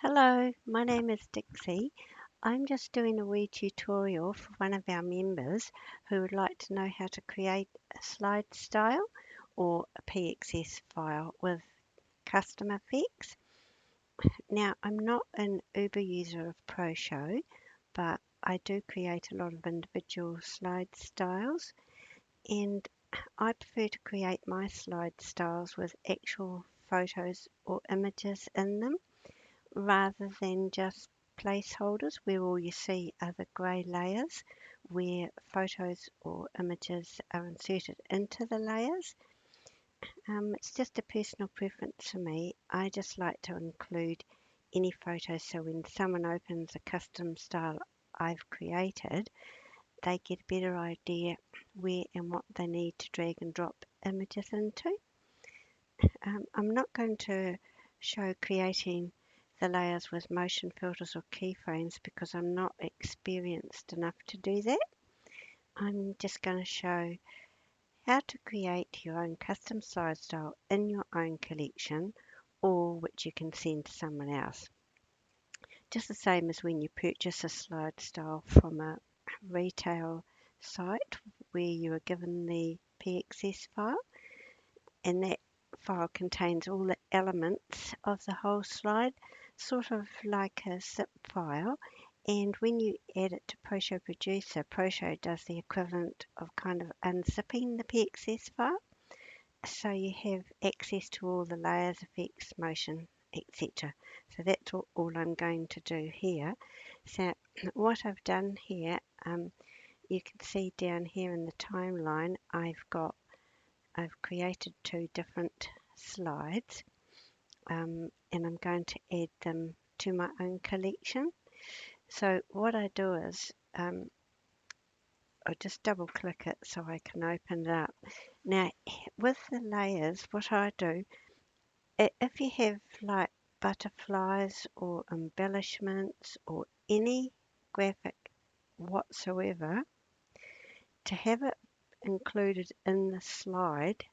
Hello, my name is Dixie. I'm just doing a wee tutorial for one of our members who would like to know how to create a slide style or a PXS file with custom effects. Now, I'm not an uber user of ProShow, but I do create a lot of individual slide styles, and I prefer to create my slide styles with actual photos or images in them rather than just placeholders where all you see are the grey layers where photos or images are inserted into the layers. It's just a personal preference for me. I just like to include any photos so when someone opens a custom style I've created, they get a better idea where and what they need to drag and drop images into. I'm not going to show creating the layers with motion filters or keyframes because I'm not experienced enough to do that. I'm just going to show how to create your own custom slide style in your own collection or which you can send to someone else. Just the same as when you purchase a slide style from a retail site where you are given the PXS file, and that file contains all the elements of the whole slide, sort of like a zip file. And when you add it to ProShow Producer, ProShow does the equivalent of kind of unzipping the PXS file. So you have access to all the layers, effects, motion, etc. So that's all I'm going to do here. So what I've done here, you can see down here in the timeline, I've created two different slides, and I'm going to add them to my own collection. So what I do is I just double click it so I can open it up. Now with the layers, what I do, if you have like butterflies or embellishments or any graphic whatsoever, to have it included in the slide,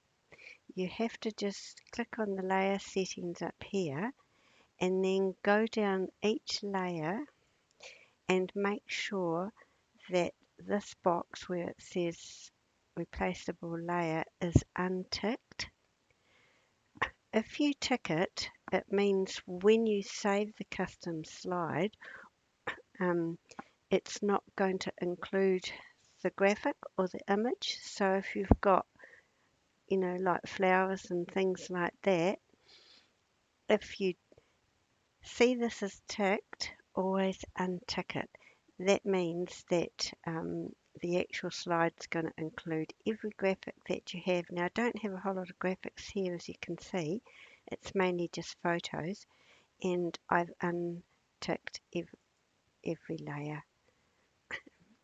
you have to just click on the layer settings up here and then go down each layer and make sure that this box where it says replaceable layer is unticked. If you tick it, it means when you save the custom slide, it's not going to include the graphic or the image. So if you've got, like flowers and things like that, if you see this as ticked, always untick it. That means that the actual slide's going to include every graphic that you have. Now, I don't have a whole lot of graphics here, as you can see. It's mainly just photos, and I've unticked every layer.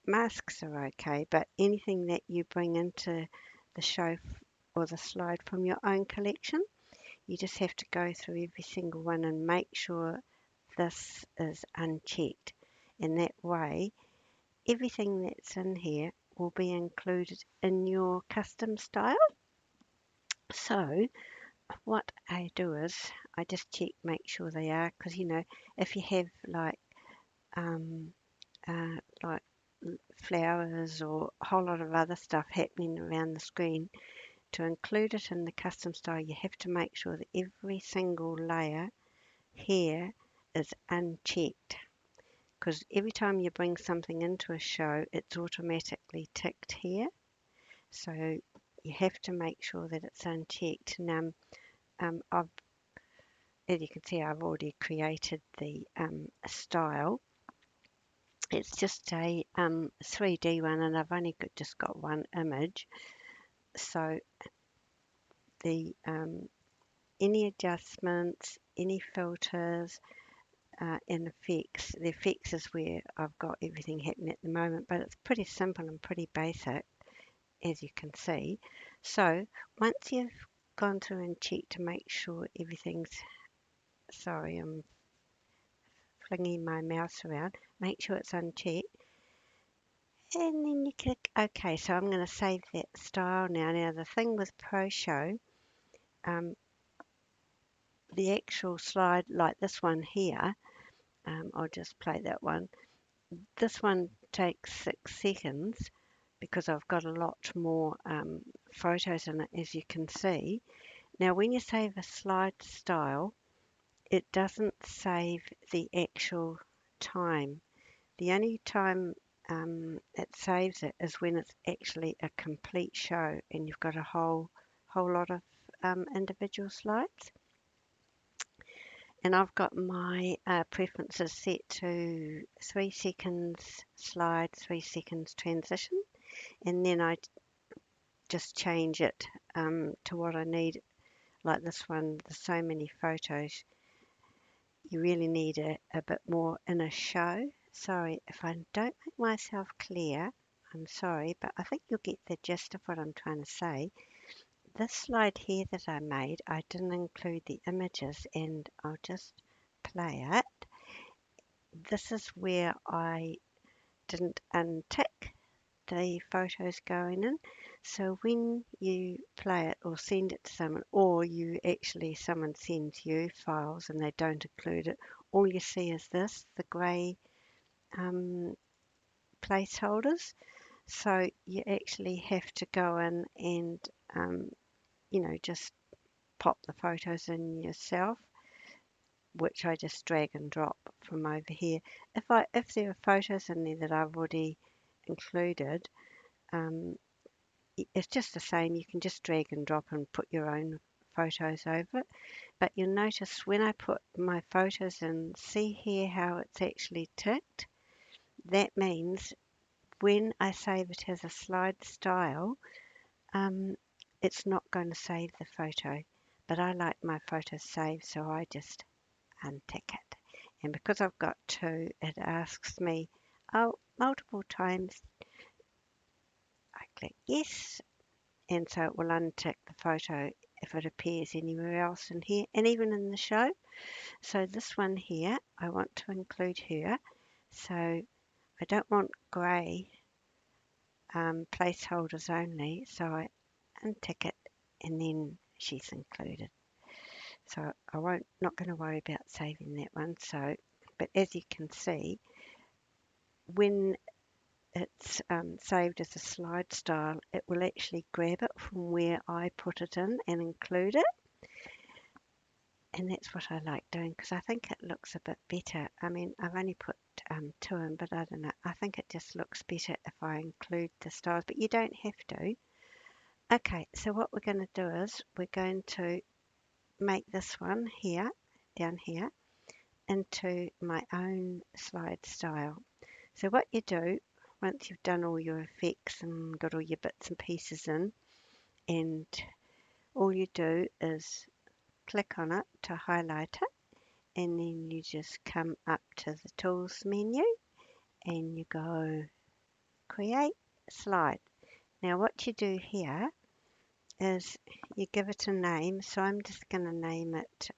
Masks are okay, but anything that you bring into the show or the slide from your own collection, you just have to go through every single one and make sure this is unchecked, and that way everything that's in here will be included in your custom style. So what I do is I just check, make sure they are, because if you have um, like flowers or a whole lot of other stuff happening around the screen, to include it in the custom style you have to make sure that every single layer here is unchecked, because every time you bring something into a show, it's automatically ticked here. So you have to make sure that it's unchecked. Now, as you can see, I've already created the style. It's just a 3D one, and I've only just got one image. So the any adjustments, any filters, and effects. The effects is where I've got everything happening at the moment, but it's pretty simple and pretty basic, as you can see. So once you've gone through and checked to make sure everything's, sorry, I'm flinging my mouse around, make sure it's unchecked, and then you click OK. So I'm going to save that style now. Now the thing with ProShow, the actual slide like this one here, I'll just play that one. This one takes 6 seconds because I've got a lot more photos in it, as you can see. Now, when you save a slide style, it doesn't save the actual time. The only time it saves it is when it's actually a complete show and you've got a whole lot of individual slides. And I've got my preferences set to 3 seconds slide, 3 seconds transition, and then I just change it to what I need. Like this one, there's so many photos. You really need a bit more in a show. Sorry if I don't make myself clear. I'm sorry, but I think you'll get the gist of what I'm trying to say. This slide here that I made, I didn't include the images, and I'll just play it. This is where I didn't untick the photos going in. So when you play it or send it to someone, or someone sends you files and they don't include it, all you see is this, the grey placeholders. So you actually have to go in and, just pop the photos in yourself, which I just drag and drop from over here. If there are photos in there that I've already included, um, it's just the same. You can just drag and drop and put your own photos over it. But you'll notice when I put my photos in, see here how it's actually ticked? That means when I save it as a slide style, it's not going to save the photo. But I like my photos saved, so I just untick it. And because I've got two, it asks me, multiple times. I click yes, and so it will untick the photo if it appears anywhere else in here, and even in the show. So this one here, I want to include her. So I don't want grey placeholders only, so I untick it, and then she's included. So not going to worry about saving that one. So, but as you can see, when it's saved as a slide style, it will actually grab it from where I put it in and include it. And that's what I like doing because I think it looks a bit better. I mean, I've only put two in, but I don't know. I think it just looks better if I include the styles, but you don't have to. Okay, so what we're going to do is we're going to make this one here, down here, into my own slide style. So what you do, once you've done all your effects and got all your bits and pieces in, and all you do is click on it to highlight it, and then you just come up to the tools menu and you go create slide. Now what you do here is you give it a name. So I'm just going to name it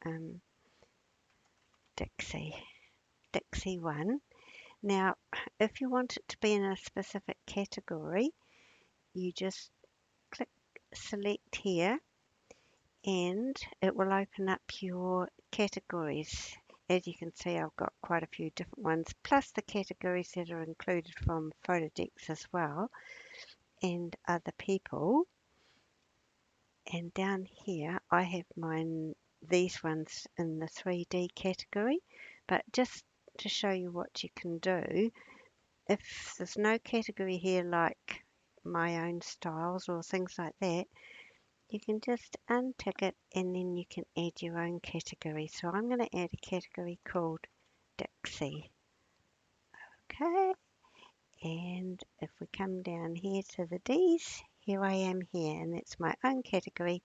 Dixie 1. Now if you want it to be in a specific category, you just click select here and it will open up your categories. As you can see, I've got quite a few different ones, plus the categories that are included from Photodex as well, and other people. And down here, I have these ones in the 3D category, but just to show you what you can do, if there's no category here like my own styles or things like that, you can just untick it and then you can add your own category. So I'm going to add a category called Dixie. Okay, and if we come down here to the D's, here I am here, and that's my own category,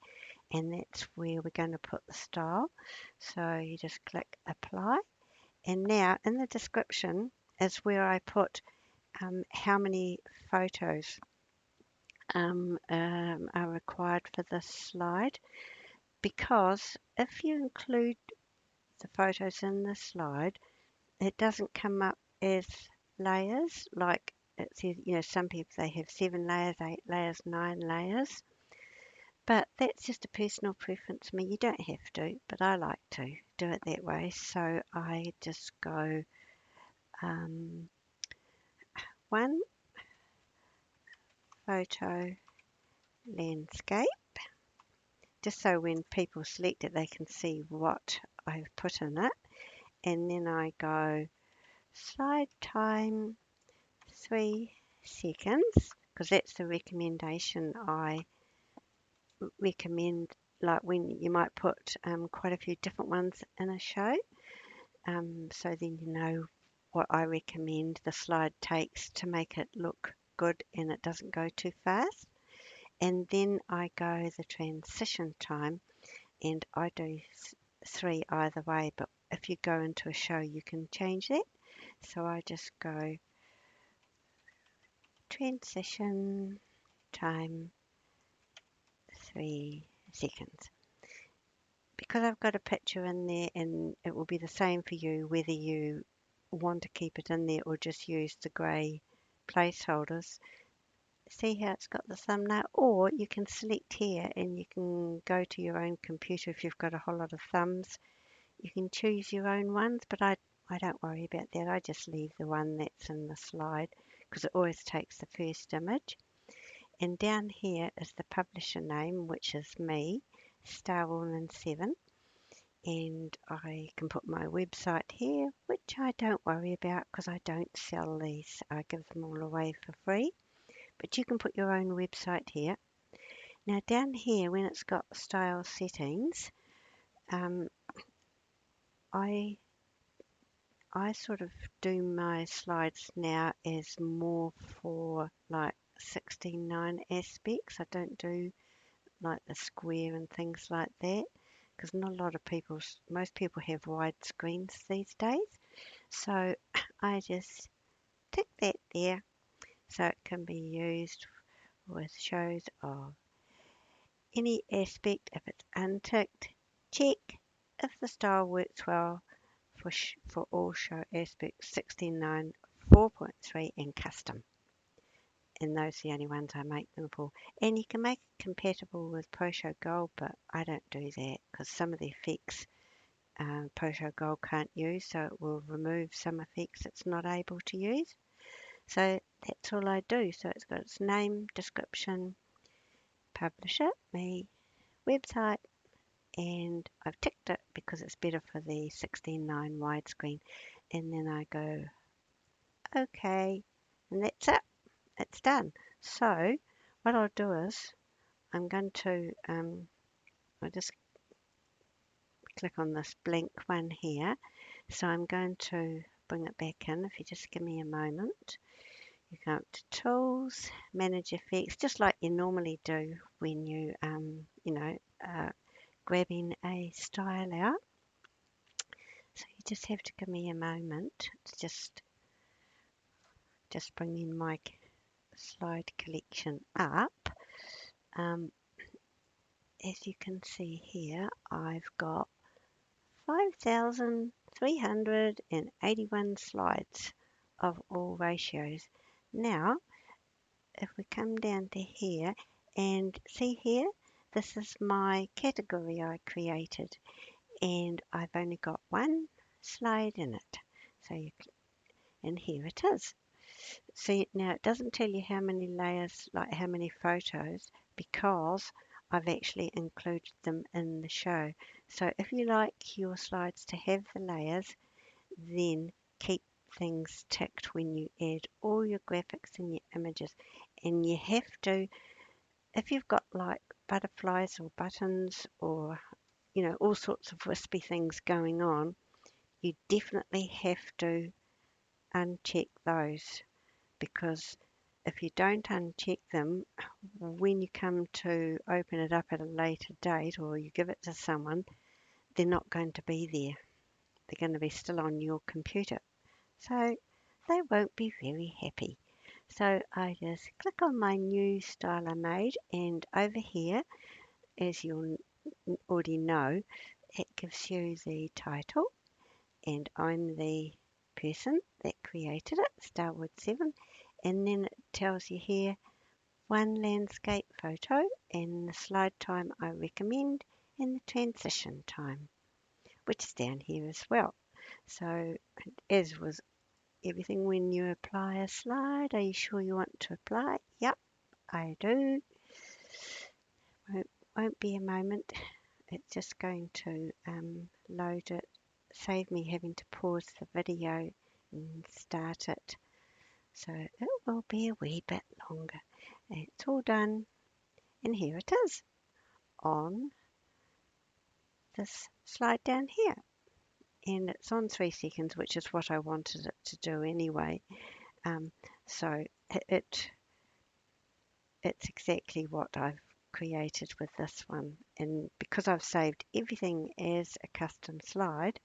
and that's where we're going to put the style. So you just click apply, and now in the description is where I put how many photos are required for this slide, because if you include the photos in the slide, it doesn't come up as layers like it says. Some people, they have 7 layers, 8 layers, 9 layers. But that's just a personal preference for me. You don't have to, but I like to do it that way. So I just go um, one photo landscape, just so when people select it, they can see what I've put in it. And then I go slide time 3 seconds, because that's the recommendation I recommend. Like when you might put quite a few different ones in a show, so then you know what I recommend the slide takes to make it look good and it doesn't go too fast. And then I go the transition time, and I do 3 either way, but if you go into a show you can change that. So I just go transition time 3 seconds, because I've got a picture in there, and it will be the same for you whether you want to keep it in there or just use the grey placeholders. See how it's got the thumbnail? Or you can select here and you can go to your own computer. If you've got a whole lot of thumbs, you can choose your own ones, but I don't worry about that. I just leave the one that's in the slide, because it always takes the first image. And down here is the publisher name, which is me, Starwoman 7. And I can put my website here, which I don't worry about because I don't sell these. I give them all away for free. But you can put your own website here. Now down here, when it's got style settings, um, I I sort of do my slides now as more for like 16:9 aspects. I don't do like the square and things like that, because not a lot of people, most people have wide screens these days. So I just tick that there so it can be used with shows of any aspect. If it's unticked, check. If the style works well for all show aspects, 16:9, 4.3 and custom. And those are the only ones I make them for. And you can make it compatible with ProShow Gold, but I don't do that because some of the effects ProShow Gold can't use, so it will remove some effects it's not able to use. So that's all I do. So it's got its name, description, publisher, me, website, and I've ticked it because it's better for the 16:9 widescreen. And then I go OK, and that's it. It's done. So what I'll do is I'm going to I'll just click on this blank one here. So I'm going to bring it back in. If you just give me a moment. You go up to Tools, Manage Effects, just like you normally do when you, grabbing a style out. So you just have to give me a moment to just bring in my slide collection up. As you can see here, I've got 5,381 slides of all ratios. Now, if we come down to here and see here, this is my category I created, and I've only got one slide in it. So and here it is. See, now it doesn't tell you how many layers, like how many photos, because I've actually included them in the show. So if you like your slides to have the layers, then keep things ticked when you add all your graphics and your images. And you have to, if you've got like butterflies or buttons or, all sorts of wispy things going on, you definitely have to uncheck those, because if you don't uncheck them, when you come to open it up at a later date or you give it to someone, they're not going to be there. They're going to be still on your computer. So they won't be very happy. So I just click on my new style I made, and over here, as you'll already know, it gives you the title, and I'm the person that created it, Starwood 7, and then it tells you here one landscape photo, and the slide time I recommend, and the transition time, which is down here as well. So as was everything, when you apply a slide, are you sure you want to apply? Yep, I do. Won't be a moment. It's just going to load it, save me having to pause the video and start it. So it will be a wee bit longer. It's all done, and here it is on this slide down here. And it's on 3 seconds, which is what I wanted it to do anyway. So it's exactly what I've created with this one. And because I've saved everything as a custom slide,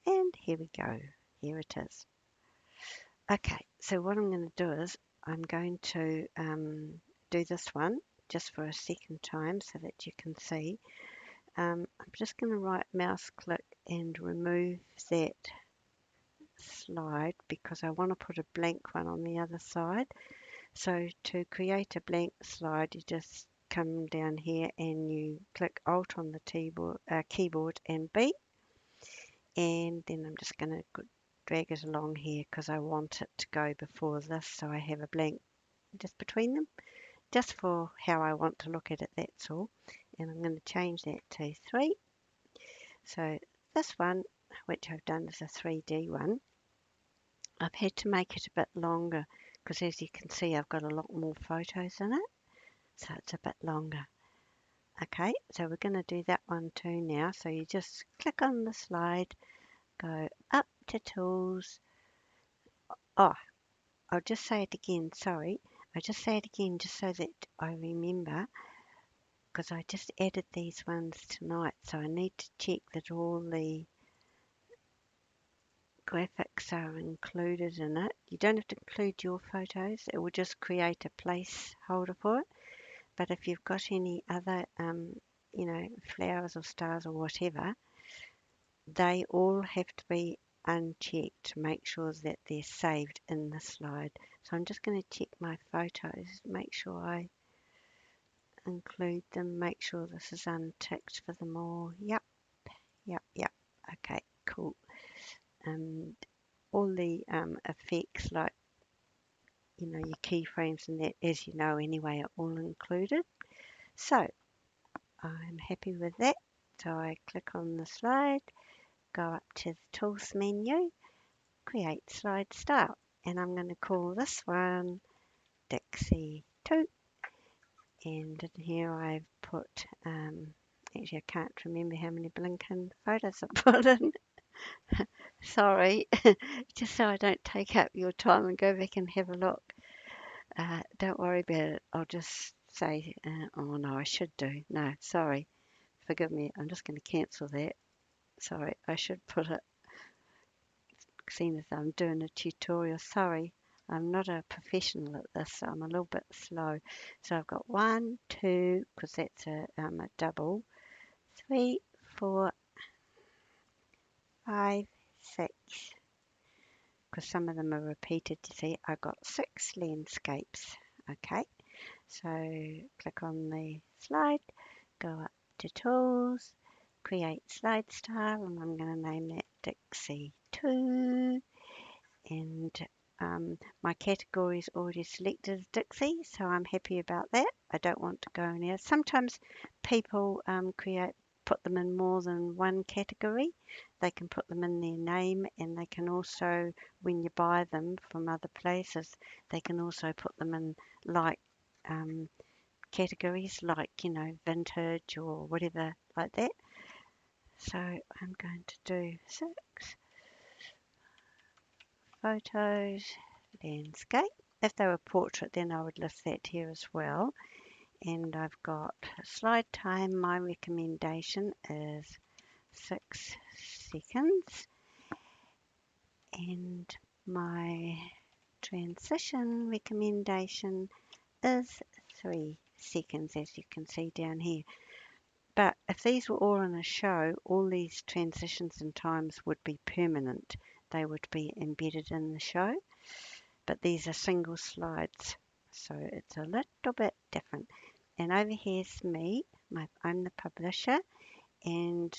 and here we go. Here it is. Okay, so what I'm going to do is I'm going to do this one just for a second time so that you can see. I'm just going to right mouse click and remove that slide because I want to put a blank one on the other side. So to create a blank slide, you just come down here and you click Alt on the keyboard and B, and then I'm just going to drag it along here because I want it to go before this, so I have a blank just between them, just for how I want to look at it, that's all. And I'm going to change that to 3. So this one, which I've done is a 3D one, I've had to make it a bit longer because as you can see I've got a lot more photos in it, so it's a bit longer. Okay, so we're going to do that one too now. So you just click on the slide, go up to Tools. Oh, I'll just say it again, sorry. I'll just say it again just so that I remember, because I just added these ones tonight, so I need to check that all the graphics are included in it. You don't have to include your photos, it will just create a placeholder for it. But if you've got any other, flowers or stars or whatever, they all have to be unchecked to make sure that they're saved in the slide. So I'm just going to check my photos, make sure I include them, make sure this is unticked for them all. Yep. Okay, cool. And all the effects like, your keyframes and that, as you know anyway, are all included. So I'm happy with that. So I click on the slide, go up to the Tools menu, Create Slide Style, and I'm going to call this one Dixie 2. And in here I've put, actually I can't remember how many blinking photos I put in. Sorry, just so I don't take up your time and go back and have a look. Don't worry about it. I'll just say, oh no, I should do. No, sorry. Forgive me. I'm just going to cancel that. Sorry, I should put it, seeing as I'm doing a tutorial. Sorry, I'm not a professional at this, so I'm a little bit slow. So I've got 1, 2, because that's a double, 3, 4, 5, 6, because some of them are repeated. You see, I've got 6 landscapes. Okay, so click on the slide, go up to Tools, Create Slide Style, and I'm going to name that Dixie 2. And my category is already selected as Dixie, so I'm happy about that. I don't want to go near. Sometimes people put them in more than one category. They can put them in their name, and they can also, when you buy them from other places, they can also put them in like categories like, vintage or whatever like that. So I'm going to do 6 photos, landscape. If they were portrait, then I would list that here as well. And I've got slide time. My recommendation is 6 seconds. And my transition recommendation is 3 seconds, as you can see down here. But if these were all in a show, all these transitions and times would be permanent. They would be embedded in the show. But these are single slides, so it's a little bit different. And over here's me, I'm the publisher, and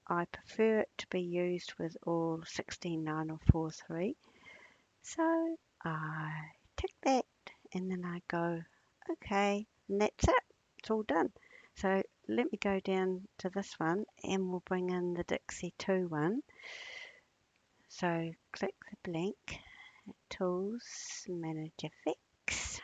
I prefer it to be used with all 16:9 or 4:3. So I tick that and then I go, okay, and that's it. It's all done. So let me go down to this one and we'll bring in the Dixie 2 one. So click the blank, Tools, Manage Effects.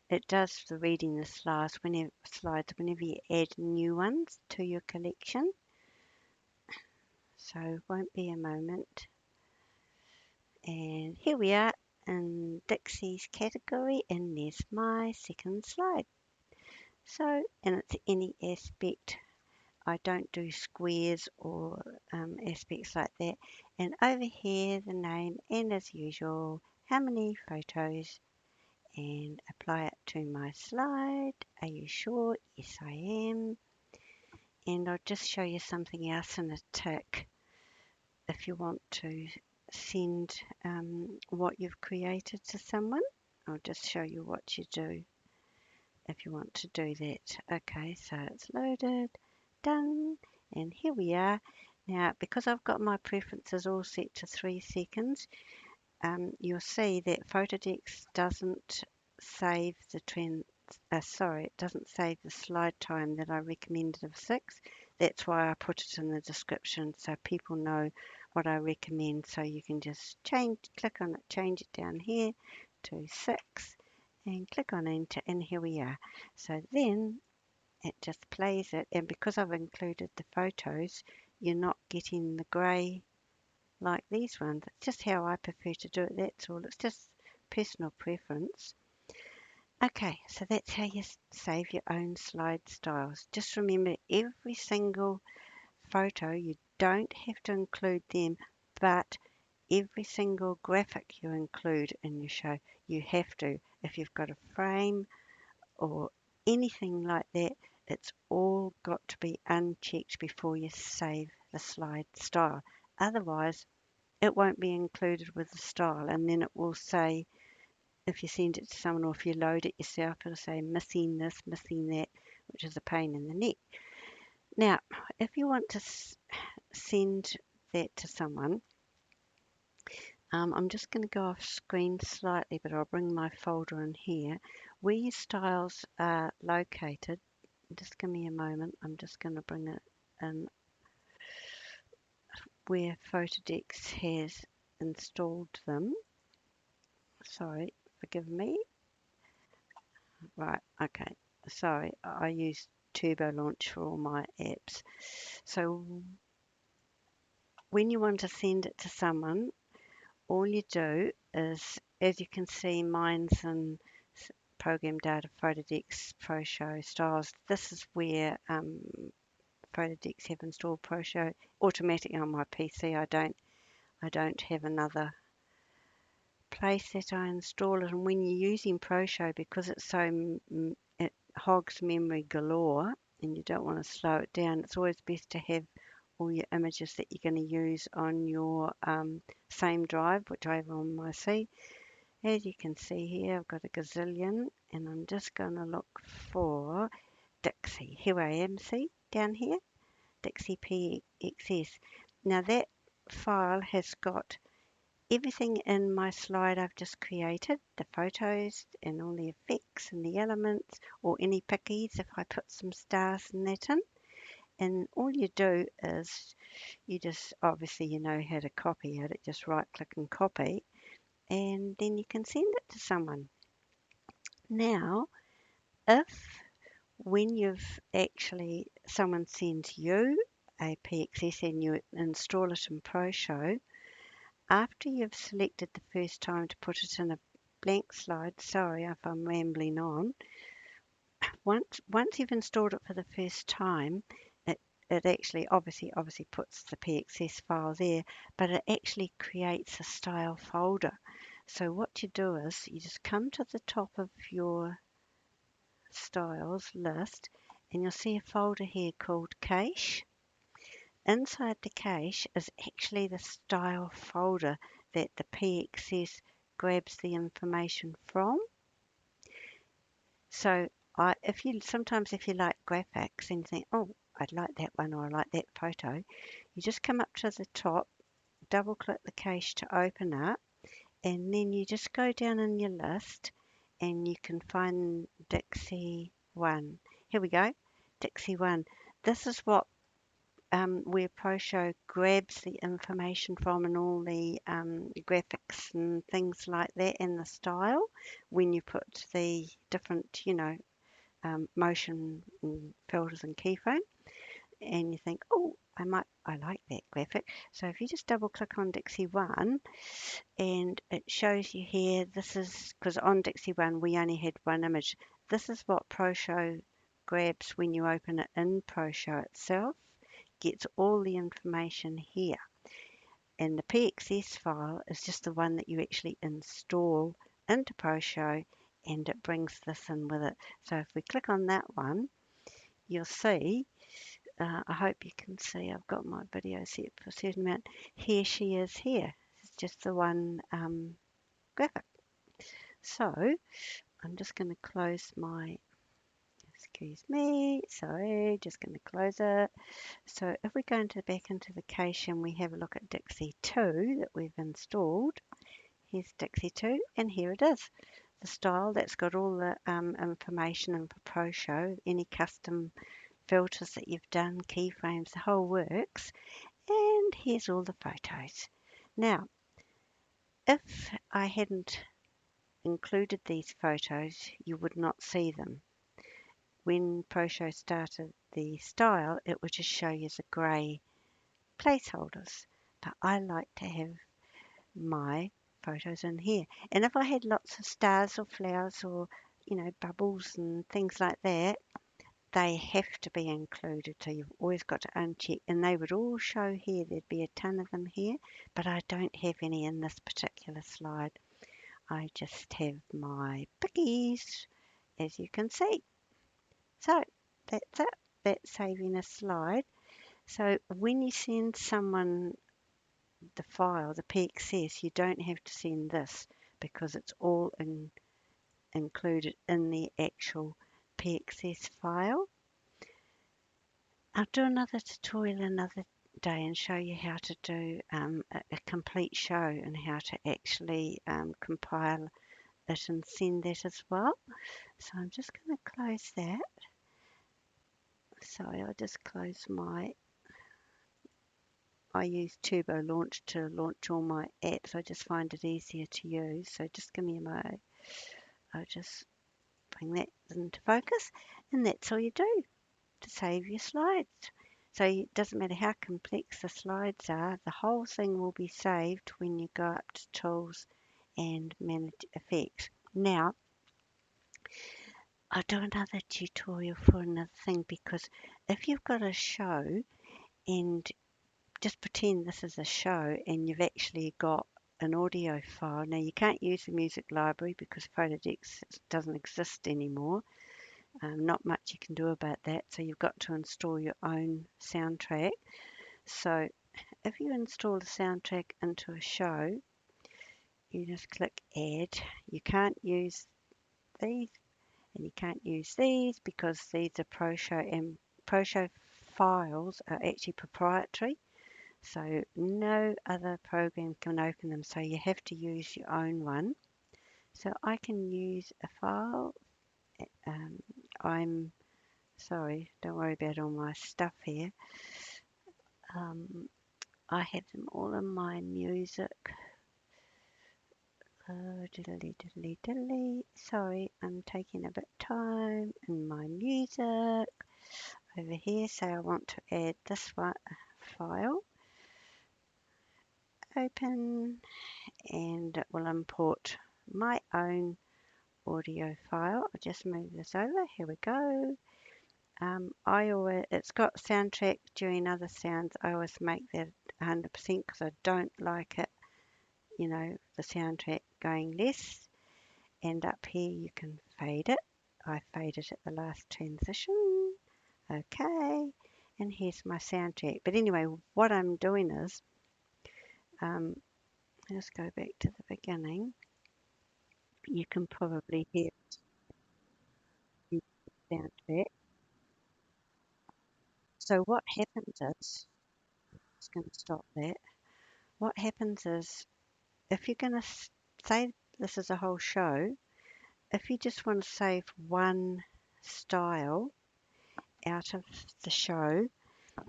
It does the reading the slides whenever you add new ones to your collection. So won't be a moment. And here we are in Dixie's category, and there's my second slide. So, and it's any aspect. I don't do squares or aspects like that. And over here, the name, and as usual, how many photos, and apply it to my slide. Are you sure? Yes, I am. And I'll just show you something else in a tick. If you want to send what you've created to someone, I'll just show you what you do if you want to do that. Okay, so it's loaded, done, and here we are. Now, because I've got my preferences all set to 3 seconds, you'll see that Photodex doesn't save the it doesn't save the slide time that I recommended of 6. That's why I put it in the description so people know what I recommend. So you can just click on it, change it down here to 6, and click on enter, and here we are. So then it just plays it, and because I've included the photos, you're not getting the grey like these ones. It's just how I prefer to do it, that's all. It's just personal preference. Okay, so that's how you save your own slide styles. Just remember, every single photo, you don't have to include them, but every single graphic you include in your show, you have to. If you've got a frame or anything like that, it's all got to be unchecked before you save the slide style. Otherwise, it won't be included with the style, and then it will say, if you send it to someone or if you load it yourself, it'll say missing this, missing that, which is a pain in the neck. Now, if you want to send that to someone, I'm just going to go off screen slightly, but I'll bring my folder in here. Where your styles are located, just give me a moment, I'm just going to bring it in where Photodex has installed them. Sorry, forgive me. Right, okay. Sorry, I use Turbo Launch for all my apps. So when you want to send it to someone, all you do is, as you can see, mine's in Program Data, Photodex, ProShow, Styles. This is where Photodex have installed ProShow automatically on my PC. I don't have another place that I install it. And when you're using ProShow, because it's so it hogs memory galore, and you don't want to slow it down, it's always best to have all your images that you're going to use on your same drive, which I have on my C. As you can see here, I've got a gazillion, and I'm just going to look for Dixie. Here I am, see, down here, Dixie PXS. Now that file has got everything in my slide I've just created, the photos and all the effects and the elements, or any pickies if I put some stars and that in. And all you do is you just, obviously you know how to copy it, just right click and copy, and then you can send it to someone. Now, if when you've actually, someone sends you a PXS and you install it in ProShow, after you've selected the first time to put it in a blank slide, sorry if I'm rambling on, once you've installed it for the first time, it actually obviously puts the PXS file there, but it actually creates a style folder. So what you do is you just come to the top of your styles list and you'll see a folder here called cache. Inside the cache is actually the style folder that the PXS grabs the information from. So sometimes if you like graphics and you think, oh, I'd like that one or I like that photo, you just come up to the top, double click the cache to open up, and then you just go down in your list and you can find Dixie 1. Here we go, Dixie 1. This is what where ProShow grabs the information from and all the graphics and things like that and the style when you put the different, motion and filters and keyframe, and you think, oh, I like that graphic. So if you just double click on Dixie 1 and it shows you here, this is because on Dixie 1 we only had one image. This is what ProShow grabs when you open it in ProShow itself, gets all the information here. And the PXS file is just the one that you actually install into ProShow, and it brings this in with it. So if we click on that one, you'll see, I hope you can see, I've got my video set for a certain amount. Here she is here. It's just the one graphic. So I'm just going to close my, excuse me, sorry, just going to close it. So if we go back into the cache and we have a look at Dixie 2 that we've installed, here's Dixie 2 and here it is. The style that's got all the information in for ProShow, any custom filters that you've done, keyframes, the whole works. And here's all the photos. Now, if I hadn't included these photos, you would not see them. When ProShow started the style, it would just show you the grey placeholders. But I like to have my photos in here. And if I had lots of stars or flowers or, bubbles and things like that, they have to be included. So you've always got to uncheck. And they would all show here. There'd be a ton of them here. But I don't have any in this particular slide. I just have my pickies, as you can see. So that's it. That's saving a slide. So when you send someone the file, the PXS, you don't have to send this because it's all included in the actual PXS file. I'll do another tutorial another day and show you how to do a complete show and how to actually compile it and send that as well. So I'm just going to close that. Sorry, I'll just close I use Turbo Launch to launch all my apps. I just find it easier to use. So just give me a moment. I'll just bring that into focus. And that's all you do to save your slides. So it doesn't matter how complex the slides are, the whole thing will be saved when you go up to Tools and Manage Effects. Now, I'll do another tutorial for another thing, because if you've got a show and just pretend this is a show and you've actually got an audio file. Now you can't use the music library because Photodex doesn't exist anymore. Not much you can do about that. So you've got to install your own soundtrack. So if you install the soundtrack into a show, you just click Add. You can't use these and you can't use these because these are ProShow, and ProShow files are actually proprietary. So no other program can open them, so you have to use your own one. So I can use a file. I'm sorry, don't worry about all my stuff here. I have them all in my music. Diddly diddly diddly. Sorry, I'm taking a bit of time in my music. Over here, say I want to add this one file. Open, and it will import my own audio file. I'll just move this over. Here we go. It's got soundtrack during other sounds. I always make that 100% because I don't like it, the soundtrack going less. And up here you can fade it. I fade it at the last transition. Okay. And here's my soundtrack. But anyway, what I'm doing is, Let's go back to the beginning. You can probably hear the soundtrack. So what happens is, just going to stop that. What happens is, if you're going to say this is a whole show, if you just want to save one style out of the show,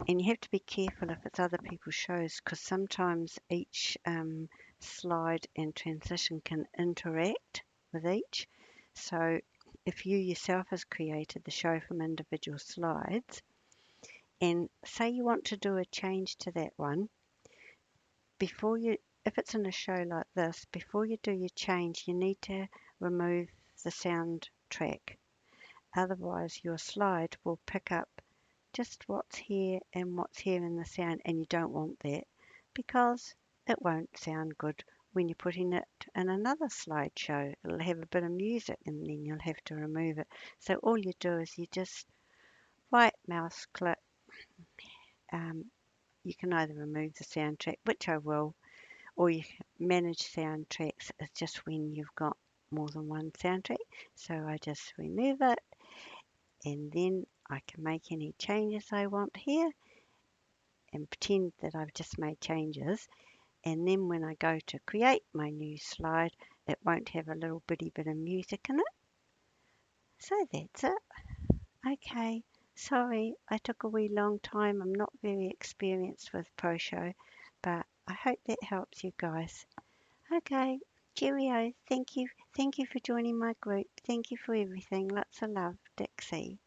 and you have to be careful if it's other people's shows, because sometimes each slide and transition can interact with each. So if you yourself has created the show from individual slides, and say you want to do a change to that one, before you, if it's in a show like this, before you do your change, you need to remove the soundtrack. Otherwise, your slide will pick up just what's here and what's here in the sound, and you don't want that because it won't sound good when you're putting it in another slideshow. It'll have a bit of music and then you'll have to remove it. So all you do is you just right mouse click. You can either remove the soundtrack, which I will, or you manage soundtracks. It's just when you've got more than one soundtrack. So I just remove it, and then I can make any changes I want here and pretend that I've just made changes. And then when I go to create my new slide, it won't have a little bitty bit of music in it. So that's it. Okay, sorry I took a wee long time. I'm not very experienced with ProShow, but I hope that helps you guys. Okay, cheerio. Thank you. Thank you for joining my group. Thank you for everything. Lots of love, Dixie.